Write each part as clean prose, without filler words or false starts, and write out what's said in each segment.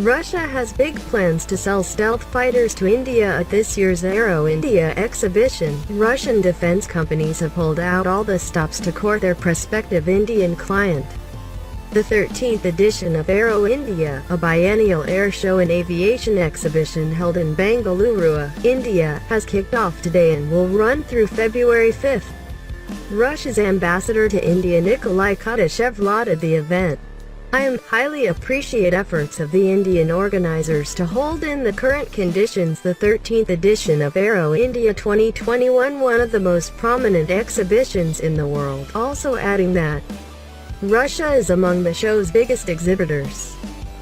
Russia has big plans to sell stealth fighters to India at this year's Aero India exhibition. Russian defense companies have pulled out all the stops to court their prospective Indian client. The 13th edition of Aero India, a biennial air show and aviation exhibition held in Bengaluru, India, has kicked off today and will run through February 5th. Russia's ambassador to India Nikolay Kudashev lauded the event. "I highly appreciate efforts of the Indian organizers to hold in the current conditions the 13th edition of Aero India 2021, one of the most prominent exhibitions in the world," also adding that Russia is among the show's biggest exhibitors.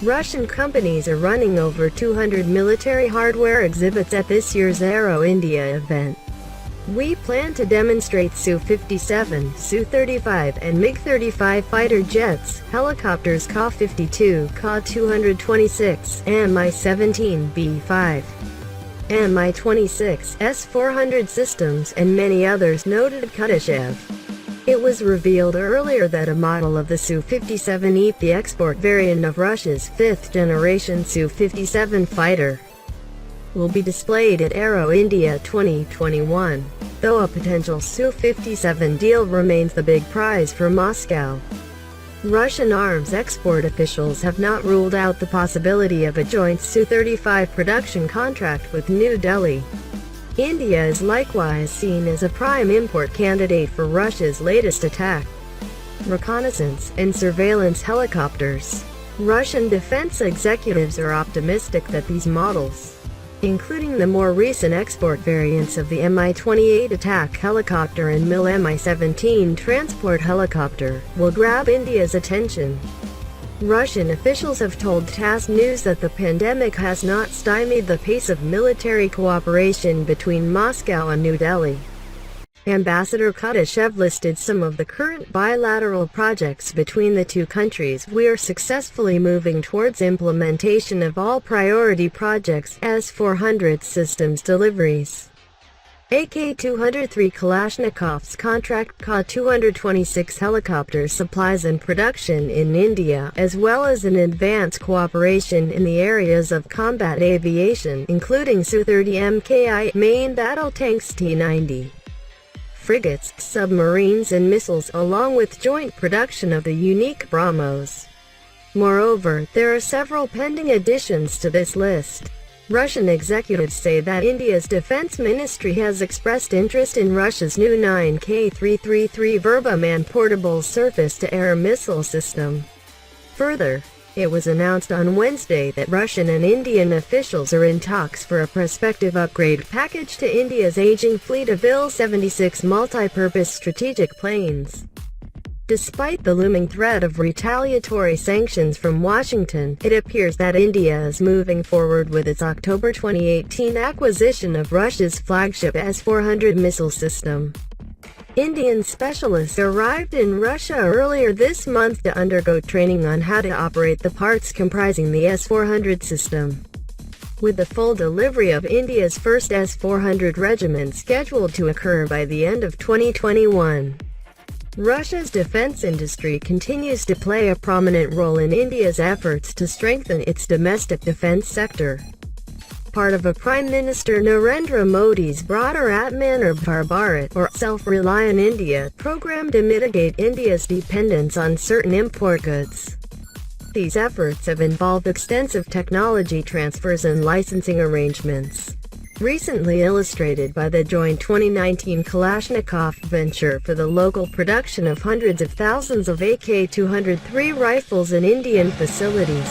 Russian companies are running over 200 military hardware exhibits at this year's Aero India event. "We plan to demonstrate Su-57, Su-35 and MiG-35 fighter jets, helicopters Ka-52, Ka-226, Mi-17 B-5, Mi-26, S-400 systems, and many others," noted Kudashev. It was revealed earlier that a model of the Su-57E, the export variant of Russia's fifth-generation Su-57 fighter, will be displayed at Aero India 2021, though a potential Su-57 deal remains the big prize for Moscow. Russian arms export officials have not ruled out the possibility of a joint Su-35 production contract with New Delhi. India is likewise seen as a prime import candidate for Russia's latest attack, reconnaissance, and surveillance helicopters. Russian defense executives are optimistic that these models, including the more recent export variants of the Mi-28 attack helicopter and Mi-17 transport helicopter, will grab India's attention. Russian officials have told TASS News that the pandemic has not stymied the pace of military cooperation between Moscow and New Delhi. Ambassador Kudashev listed some of the current bilateral projects between the two countries. "We are successfully moving towards implementation of all priority projects, S-400 systems deliveries, AK-203 Kalashnikovs contract, Ka-226 helicopter supplies and production in India, as well as an advanced cooperation in the areas of combat aviation, including Su-30 MKI, main battle tanks T-90. Frigates, submarines and missiles, along with joint production of the unique BrahMos." Moreover, there are several pending additions to this list. Russian executives say that India's defense ministry has expressed interest in Russia's new 9K-333 Verba man-portable surface-to-air missile system. Further, it was announced on Wednesday that Russian and Indian officials are in talks for a prospective upgrade package to India's aging fleet of Il-76 multi-purpose strategic planes. Despite the looming threat of retaliatory sanctions from Washington, it appears that India is moving forward with its October 2018 acquisition of Russia's flagship S-400 missile system. Indian specialists arrived in Russia earlier this month to undergo training on how to operate the parts comprising the S-400 system, with the full delivery of India's first S-400 regiment scheduled to occur by the end of 2021. Russia's defense industry continues to play a prominent role in India's efforts to strengthen its domestic defense sector, part of a Prime Minister Narendra Modi's broader Atmanirbhar Bharat, or Self-Reliant India, program to mitigate India's dependence on certain import goods. These efforts have involved extensive technology transfers and licensing arrangements, recently illustrated by the joint 2019 Kalashnikov venture for the local production of hundreds of thousands of AK-203 rifles in Indian facilities.